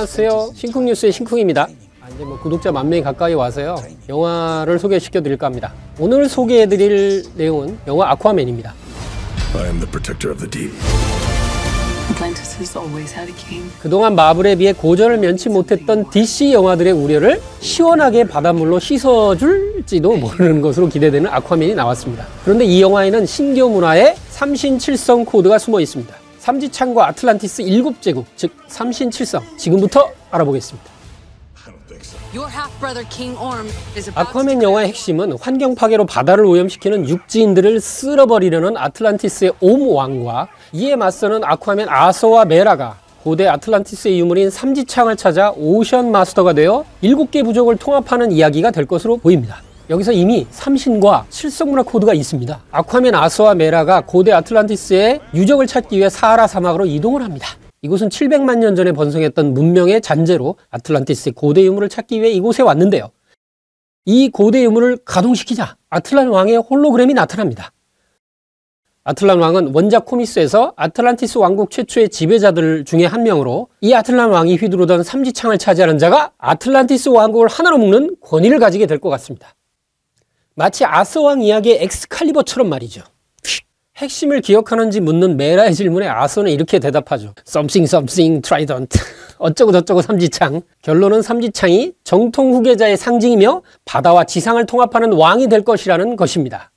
안녕하세요. 신쿵뉴스의 신쿵입니다. 이제 구독자 10,000명이 가까이 와서요. 영화를 소개시켜 드릴까 합니다. 오늘 소개해 드릴 내용은 영화 아쿠아맨입니다. I am the protector of the deep. Atlantis has always had a king. 그동안 마블에 비해 고전을 면치 못했던 DC 영화들의 우려를 시원하게 바닷물로 씻어줄지도 모르는 것으로 기대되는 아쿠아맨이 나왔습니다. 그런데 이 영화에는 신규 문화의 삼신칠성 코드가 숨어 있습니다. 삼지창과 아틀란티스 7제국, 즉 삼신칠성, 지금부터 알아보겠습니다. 아쿠아맨 영화의 핵심은 환경 파괴로 바다를 오염시키는 육지인들을 쓸어버리려는 아틀란티스의 옴 왕과 이에 맞서는 아쿠아맨 아서와 메라가 고대 아틀란티스의 유물인 삼지창을 찾아 오션 마스터가 되어 7개 부족을 통합하는 이야기가 될 것으로 보입니다. 여기서 이미 삼신과 칠성문화 코드가 있습니다. 아쿠아맨 아서와 메라가 고대 아틀란티스의 유적을 찾기 위해 사하라 사막으로 이동을 합니다. 이곳은 700만 년 전에 번성했던 문명의 잔재로 아틀란티스의 고대 유물을 찾기 위해 이곳에 왔는데요. 이 고대 유물을 가동시키자 아틀란 왕의 홀로그램이 나타납니다. 아틀란 왕은 원작 코미스에서 아틀란티스 왕국 최초의 지배자들 중에 한 명으로 이 아틀란 왕이 휘두르던 삼지창을 차지하는 자가 아틀란티스 왕국을 하나로 묶는 권위를 가지게 될 것 같습니다. 마치 아서 왕 이야기의 엑스칼리버처럼 말이죠. 핵심을 기억하는지 묻는 메라의 질문에 아서는 이렇게 대답하죠. Something something trident. 어쩌고 저쩌고 삼지창. 결론은 삼지창이 정통 후계자의 상징이며 바다와 지상을 통합하는 왕이 될 것이라는 것입니다.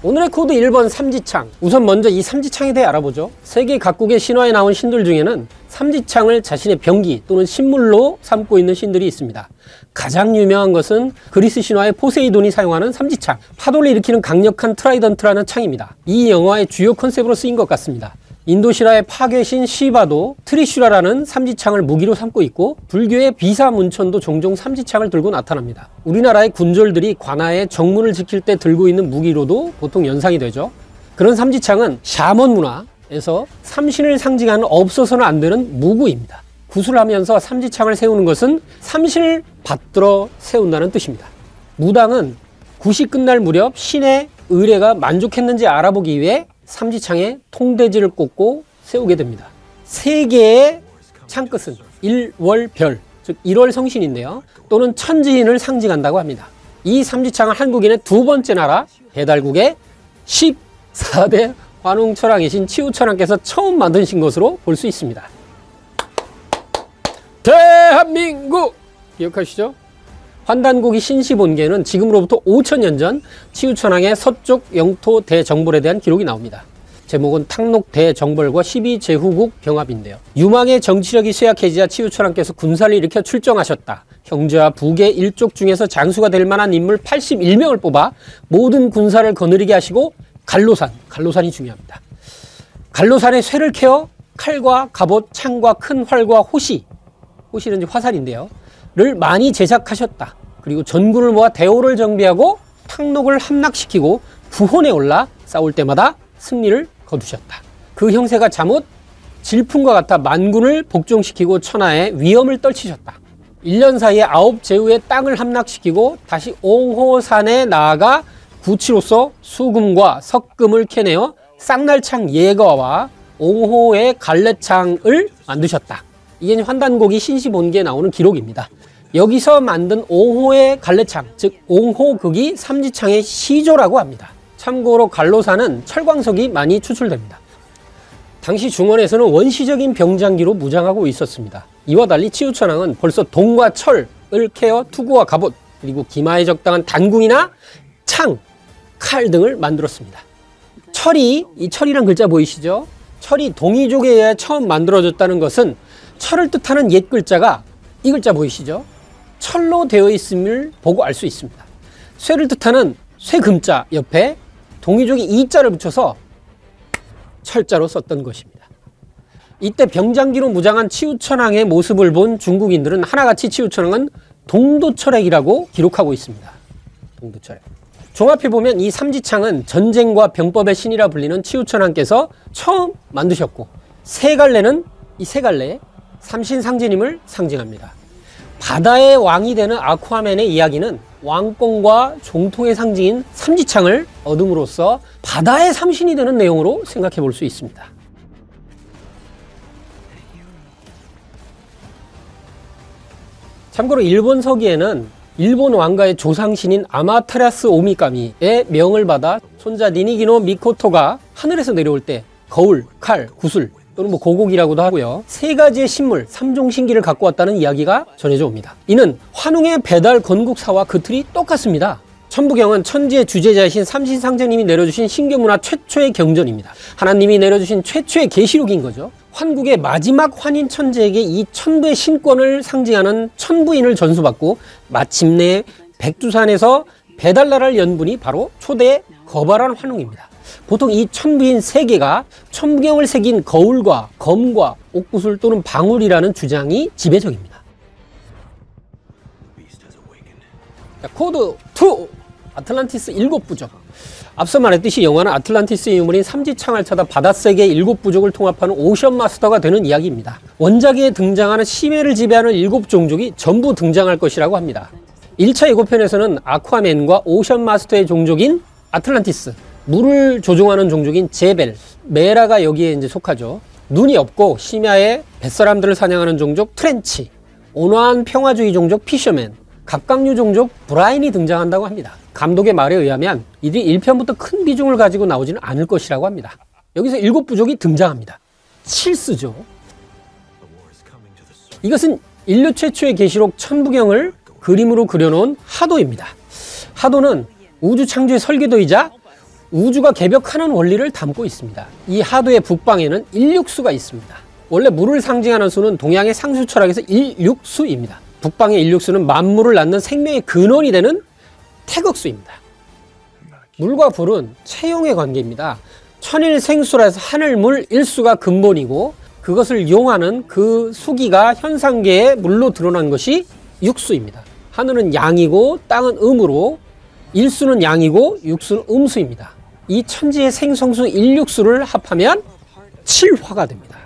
오늘의 코드 1번 삼지창. 우선 먼저 이 삼지창에 대해 알아보죠. 세계 각국의 신화에 나온 신들 중에는 삼지창을 자신의 병기 또는 신물로 삼고 있는 신들이 있습니다. 가장 유명한 것은 그리스 신화의 포세이돈이 사용하는 삼지창, 파도를 일으키는 강력한 트라이던트라는 창입니다. 이 영화의 주요 컨셉으로 쓰인 것 같습니다. 인도 신화의 파괴신 시바도 트리슈라라는 삼지창을 무기로 삼고 있고 불교의 비사문천도 종종 삼지창을 들고 나타납니다. 우리나라의 군졸들이 관아에 정문을 지킬 때 들고 있는 무기로도 보통 연상이 되죠. 그런 삼지창은 샤먼 문화에서 삼신을 상징하는 없어서는 안 되는 무구입니다. 구슬하면서 삼지창을 세우는 것은 삼신을 받들어 세운다는 뜻입니다. 무당은 굿이 끝날 무렵 신의 의뢰가 만족했는지 알아보기 위해 삼지창에 통대지를 꽂고 세우게 됩니다. 세 개의 창끝은 일월별, 즉 1월 성신인데요. 또는 천지인을 상징한다고 합니다. 이 삼지창은 한국인의 두 번째 나라 배달국의 14대 환웅철왕이신 치우철왕께서 처음 만드신 것으로 볼 수 있습니다. 대한민국! 기억하시죠? 환단고기 신시본계는 지금으로부터 5000년 전 치우천왕의 서쪽 영토 대정벌에 대한 기록이 나옵니다. 제목은 탕록 대정벌과 12제후국 병합인데요. 유망의 정치력이 쇠약해지자 치우천왕께서 군사를 일으켜 출정하셨다. 형제와 북의 일족 중에서 장수가 될 만한 인물 81명을 뽑아 모든 군사를 거느리게 하시고 갈로산이 중요합니다. 갈로산의 쇠를 캐어 칼과 갑옷, 창과 큰 활과 호시는 이제 화살인데요. 를 많이 제작하셨다. 그리고 전군을 모아 대오를 정비하고 탕록을 함락시키고 부혼에 올라 싸울 때마다 승리를 거두셨다. 그 형세가 잠옷 질풍과 같아 만군을 복종시키고 천하의 위험을 떨치셨다. 1년 사이에 9제후의 땅을 함락시키고 다시 옹호산에 나아가 구치로서 수금과 석금을 캐내어 쌍날창 예거와 옹호의 갈래창을 만드셨다. 이게 환단고기 신시본계에 나오는 기록입니다. 여기서 만든 옹호의 갈래창, 즉 옹호극이 삼지창의 시조라고 합니다. 참고로 갈로산은 철광석이 많이 추출됩니다. 당시 중원에서는 원시적인 병장기로 무장하고 있었습니다. 이와 달리 치우천왕은 벌써 동과 철을 캐어 투구와 갑옷, 그리고 기마에 적당한 단궁이나 창, 칼 등을 만들었습니다. 이 철이란 글자 보이시죠? 철이 동이족에 의해 처음 만들어졌다는 것은 철을 뜻하는 옛 글자가 이 글자 보이시죠? 철로 되어 있음을 보고 알 수 있습니다. 쇠를 뜻하는 쇠금자 옆에 동이족이 이자를 붙여서 철자로 썼던 것입니다. 이때 병장기로 무장한 치우천왕의 모습을 본 중국인들은 하나같이 치우천왕은 동도철액이라고 기록하고 있습니다. 동도철액. 종합해보면 이 삼지창은 전쟁과 병법의 신이라 불리는 치우천왕께서 처음 만드셨고 이 세 갈래 삼신상제님을 상징합니다. 바다의 왕이 되는 아쿠아맨의 이야기는 왕권과 종통의 상징인 삼지창을 얻음으로써 바다의 삼신이 되는 내용으로 생각해 볼 수 있습니다. 참고로 일본 서기에는 일본 왕가의 조상신인 아마테라스 오미카미의 명을 받아 손자 니니기노 미코토가 하늘에서 내려올 때 거울, 칼, 구슬 또는 고곡이라고도 하고요. 세 가지의 신물, 삼종신기를 갖고 왔다는 이야기가 전해져 옵니다. 이는 환웅의 배달 건국사와 그 틀이 똑같습니다. 천부경은 천지의 주제자이신 삼신상제님이 내려주신 신교문화 최초의 경전입니다. 하나님이 내려주신 최초의 계시록인 거죠. 환국의 마지막 환인 천재에게 이 천부의 신권을 상징하는 천부인을 전수받고 마침내 백두산에서 배달나라를 연 분이 바로 초대 거발한 환웅입니다. 보통 이 천부인 세 개가 천부경을 새긴 거울과 검과 옥구슬 또는 방울이라는 주장이 지배적입니다. 자, 코드 2! 아틀란티스 7부족. 앞서 말했듯이 영화는 아틀란티스의 유물인 삼지창을 찾아 바닷세계의 7부족을 통합하는 오션 마스터가 되는 이야기입니다. 원작에 등장하는 심해를 지배하는 7종족이 전부 등장할 것이라고 합니다. 1차 예고편에서는 아쿠아맨과 오션 마스터의 종족인 아틀란티스, 물을 조종하는 종족인 제벨, 메라가 여기에 이제 속하죠. 눈이 없고 심야에 뱃사람들을 사냥하는 종족 트렌치, 온화한 평화주의 종족 피셔맨, 갑각류 종족 브라인이 등장한다고 합니다. 감독의 말에 의하면 이들이 1편부터 큰 비중을 가지고 나오지는 않을 것이라고 합니다. 여기서 7부족이 등장합니다. 칠스죠. 이것은 인류 최초의 계시록 천부경을 그림으로 그려놓은 하도입니다. 하도는 우주 창조의 설계도이자 우주가 개벽하는 원리를 담고 있습니다. 이 하도의 북방에는 일육수가 있습니다. 원래 물을 상징하는 수는 동양의 상수 철학에서 일육수입니다. 북방의 일육수는 만물을 낳는 생명의 근원이 되는 태극수입니다. 물과 불은 체용의 관계입니다. 천일생수라서 하늘물 일수가 근본이고 그것을 이용하는 그 수기가 현상계에 물로 드러난 것이 육수입니다. 하늘은 양이고 땅은 음으로 일수는 양이고 육수는 음수입니다. 이 천지의 생성수 일육수를 합하면 7화가 됩니다.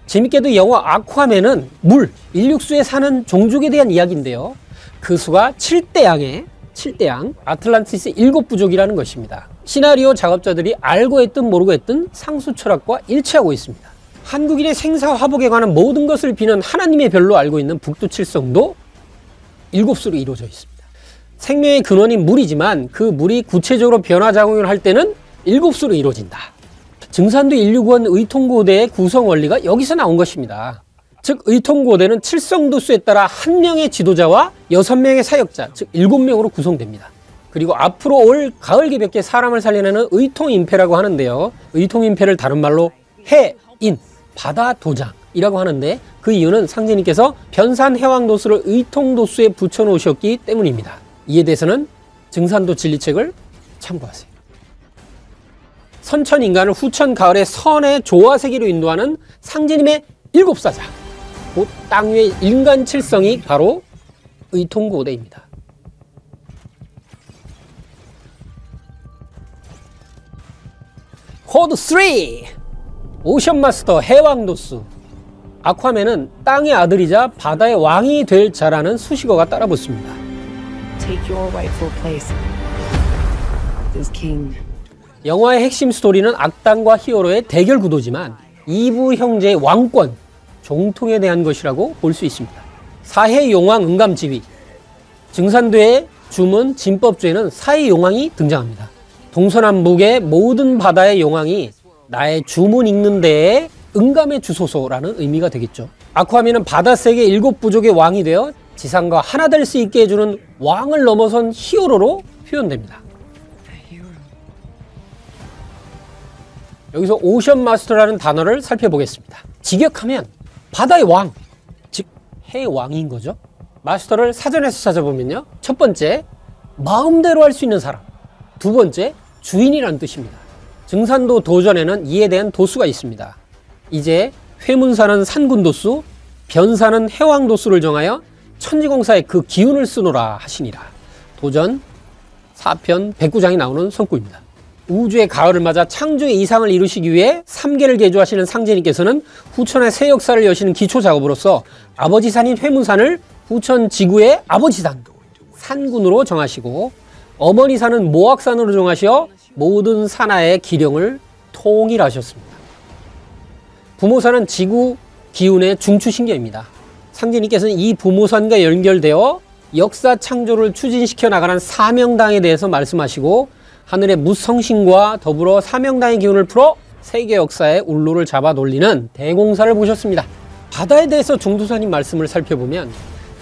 재밌게도 영화 아쿠아맨은 물, 일육수에 사는 종족에 대한 이야기인데요. 그 수가 7대양의 7대양, 아틀란티스 7부족이라는 것입니다. 시나리오 작업자들이 알고 했든 모르고 했든 상수 철학과 일치하고 있습니다. 한국인의 생사화복에 관한 모든 것을 비는 하나님의 별로 알고 있는 북두칠성도 7수로 이루어져 있습니다. 생명의 근원인 물이지만 그 물이 구체적으로 변화작용을 할 때는 7수로 이루어진다. 증산도 인류구원 의통고대의 구성 원리가 여기서 나온 것입니다. 즉 의통고대는 칠성도수에 따라 한 명의 지도자와 6명의 사역자, 즉 7명으로 구성됩니다. 그리고 앞으로 올 가을 개벽에 사람을 살려내는 의통임패라고 하는데요. 의통임패를 다른 말로 해인, 바다도장이라고 하는데 그 이유는 상제님께서 변산해왕도수를 의통도수에 붙여놓으셨기 때문입니다. 이에 대해서는 증산도 진리책을 참고하세요. 선천인간을 후천 가을의 선의 조화세계로 인도하는 상제님의 7사자, 곧 땅 위의 인간 칠성이 바로 의통고대입니다. 코드 3! 오션마스터 해왕도수. 아쿠아맨은 땅의 아들이자 바다의 왕이 될 자라는 수식어가 따라붙습니다. Take your rightful place as king. 영화의 핵심 스토리는 악당과 히어로의 대결 구도지만 2부 형제의 왕권, 종통에 대한 것이라고 볼 수 있습니다. 사해 용왕 응감지휘, 증산도의 주문 진법주에는 사해 용왕이 등장합니다. 동서남북의 모든 바다의 용왕이 나의 주문 읽는 데에 응감해 주소서라는 의미가 되겠죠. 아쿠아맨은 바다세계 7부족의 왕이 되어 지상과 하나 될 수 있게 해주는 왕을 넘어선 히어로로 표현됩니다. 여기서 오션 마스터라는 단어를 살펴보겠습니다. 직역하면 바다의 왕, 즉 해왕인 거죠. 마스터를 사전에서 찾아보면요. 첫 번째, 마음대로 할 수 있는 사람. 두 번째, 주인이라는 뜻입니다. 증산도 도전에는 이에 대한 도수가 있습니다. 이제 회문사는 산군도수, 변사는 해왕도수를 정하여 천지공사에 그 기운을 쓰노라 하시니라. 도전 4편 109장이 나오는 성구입니다. 우주의 가을을 맞아 창조의 이상을 이루시기 위해 3계를 개조하시는 상제님께서는 후천의 새 역사를 여시는 기초 작업으로서 아버지 산인 회문산을 후천 지구의 아버지산, 산군으로 정하시고 어머니 산은 모악산으로 정하시어 모든 산하의 기령을 통일하셨습니다. 부모산은 지구 기운의 중추신경입니다. 상진님께서는 이 부모선과 연결되어 역사 창조를 추진시켜 나가는 사명당에 대해서 말씀하시고 하늘의 무성신과 더불어 사명당의 기운을 풀어 세계 역사의 울로를 잡아 놀리는 대공사를 보셨습니다. 바다에 대해서 종도사님 말씀을 살펴보면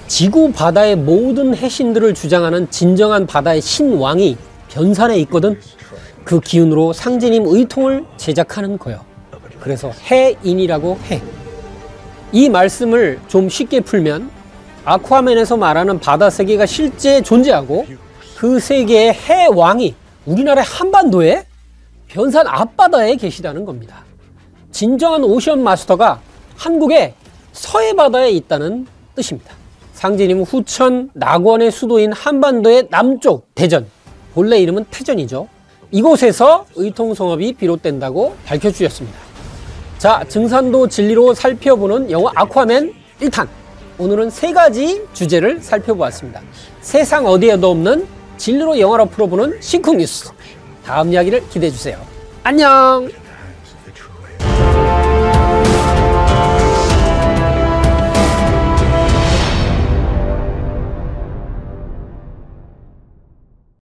지구 바다의 모든 해신들을 주장하는 진정한 바다의 신왕이 변산에 있거든. 그 기운으로 상진님 의통을 제작하는 거요. 그래서 해인이라고 해. 이 말씀을 좀 쉽게 풀면 아쿠아맨에서 말하는 바다 세계가 실제 존재하고 그 세계의 해왕이 우리나라의 한반도에 변산 앞바다에 계시다는 겁니다. 진정한 오션 마스터가 한국의 서해바다에 있다는 뜻입니다. 상진님은 후천 낙원의 수도인 한반도의 남쪽 대전, 본래 이름은 태전이죠. 이곳에서 의통성업이 비롯된다고 밝혀주셨습니다. 자, 증산도 진리로 살펴보는 영화 아쿠아맨 1탄. 오늘은 3가지 주제를 살펴보았습니다. 세상 어디에도 없는 진리로 영화로 풀어보는 신쿵 뉴스. 다음 이야기를 기대해주세요. 안녕!